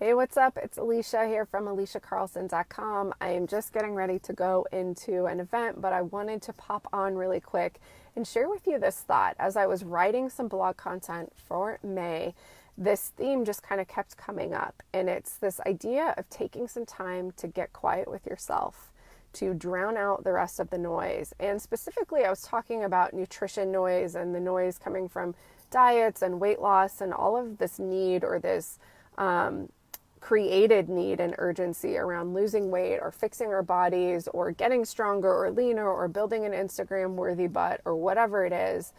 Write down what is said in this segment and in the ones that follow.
Hey, what's up? It's Alicia here from aliciacarlson.com. I am just getting ready to go into an event, but I wanted to pop on really quick and share with you this thought. As I was writing some blog content for May, this theme just kind of kept coming up, and it's this idea of taking some time to get quiet with yourself, to drown out the rest of the noise. And specifically, I was talking about nutrition noise and the noise coming from diets and weight loss and all of this need or this created need and urgency around losing weight or fixing our bodies or getting stronger or leaner or building an Instagram worthy butt or whatever it is.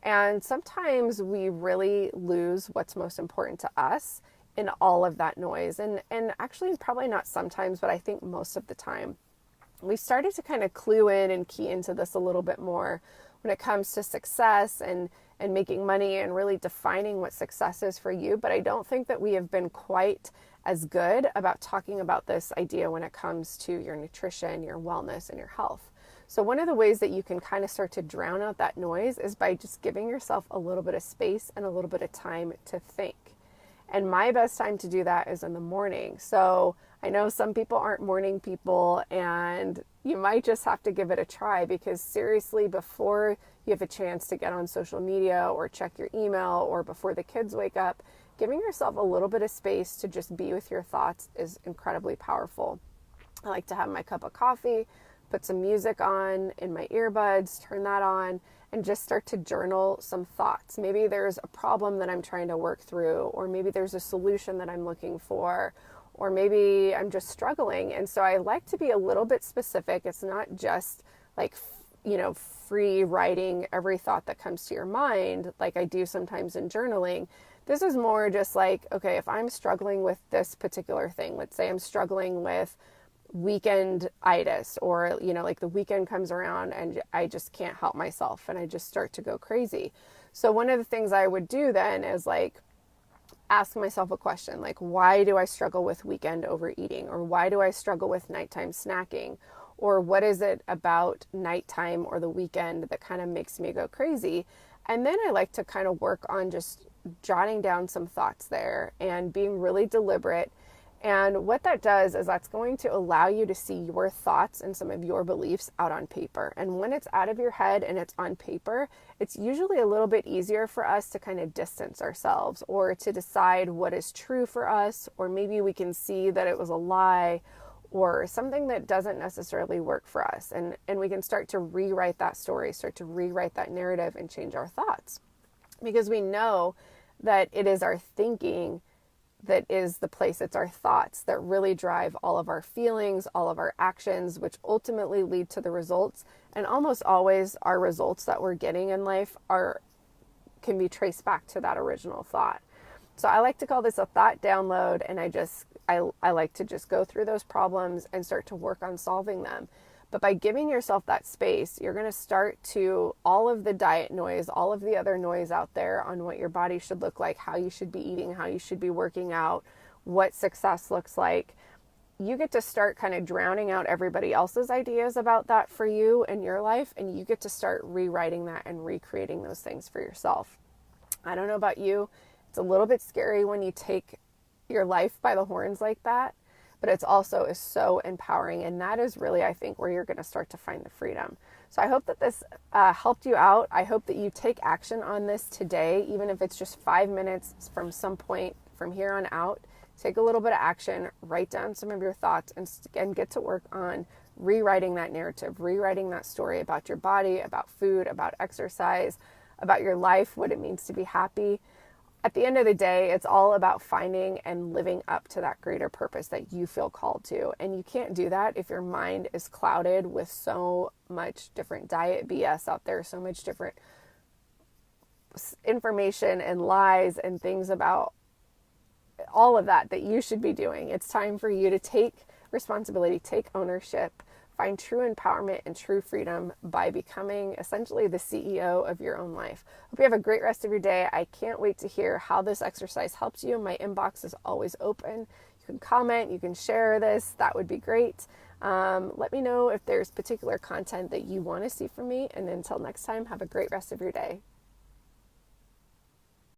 And sometimes we really lose what's most important to us in all of that noise. And actually, probably not sometimes, but I think most of the time. We started to kind of clue in and key into this a little bit more when it comes to success and making money and really defining what success is for you. But I don't think that we have been quite as good about talking about this idea when it comes to your nutrition, your wellness, and your health. So one of the ways that you can kind of start to drown out that noise is by just giving yourself a little bit of space and a little bit of time to think. And my best time to do that is in the morning. So I know some people aren't morning people, and you might just have to give it a try, because seriously, before you have a chance to get on social media or check your email or before the kids wake up, giving yourself a little bit of space to just be with your thoughts is incredibly powerful. I like to have my cup of coffee, put some music on in my earbuds, turn that on, and just start to journal some thoughts. Maybe there's a problem that I'm trying to work through, or maybe there's a solution that I'm looking for, or maybe I'm just struggling. And so I like to be a little bit specific. It's not just like, free writing every thought that comes to your mind like I do sometimes in journaling. This is more just like, okay, if I'm struggling with this particular thing, let's say I'm struggling with weekenditis, or, like the weekend comes around and I just can't help myself and I just start to go crazy. So one of the things I would do then is like ask myself a question, like, why do I struggle with weekend overeating? Or why do I struggle with nighttime snacking? Or what is it about nighttime or the weekend that kind of makes me go crazy? And then I like to kind of work on just jotting down some thoughts there and being really deliberate. And what that does is that's going to allow you to see your thoughts and some of your beliefs out on paper. And when it's out of your head and it's on paper, it's usually a little bit easier for us to kind of distance ourselves or to decide what is true for us, or maybe we can see that it was a lie or something that doesn't necessarily work for us. And we can start to rewrite that story, start to rewrite that narrative and change our thoughts. Because we know that it is our thinking that is the place, it's our thoughts that really drive all of our feelings, all of our actions, which ultimately lead to the results. And almost always our results that we're getting in life can be traced back to that original thought. So I like to call this a thought download, and I like to just go through those problems and start to work on solving them. But by giving yourself that space, you're going to start to, all of the diet noise, all of the other noise out there on what your body should look like, how you should be eating, how you should be working out, what success looks like. You get to start kind of drowning out everybody else's ideas about that for you and your life, and you get to start rewriting that and recreating those things for yourself. I don't know about you. It's a little bit scary when you take your life by the horns like that, but it's also is so empowering. And that is really, I think, where you're going to start to find the freedom. So I hope that this helped you out. I hope that you take action on this today, even if it's just 5 minutes from some point from here on out. Take a little bit of action, write down some of your thoughts, and get to work on rewriting that narrative, rewriting that story about your body, about food, about exercise, about your life, what it means to be happy. At the end of the day, it's all about finding and living up to that greater purpose that you feel called to. And you can't do that if your mind is clouded with so much different diet BS out there, so much different information and lies and things about all of that you should be doing. It's time for you to take responsibility, take ownership, find true empowerment and true freedom by becoming essentially the CEO of your own life. Hope you have a great rest of your day. I can't wait to hear how this exercise helps you. My inbox is always open. You can comment, you can share this. That would be great. Let me know if there's particular content that you want to see from me. And until next time, have a great rest of your day.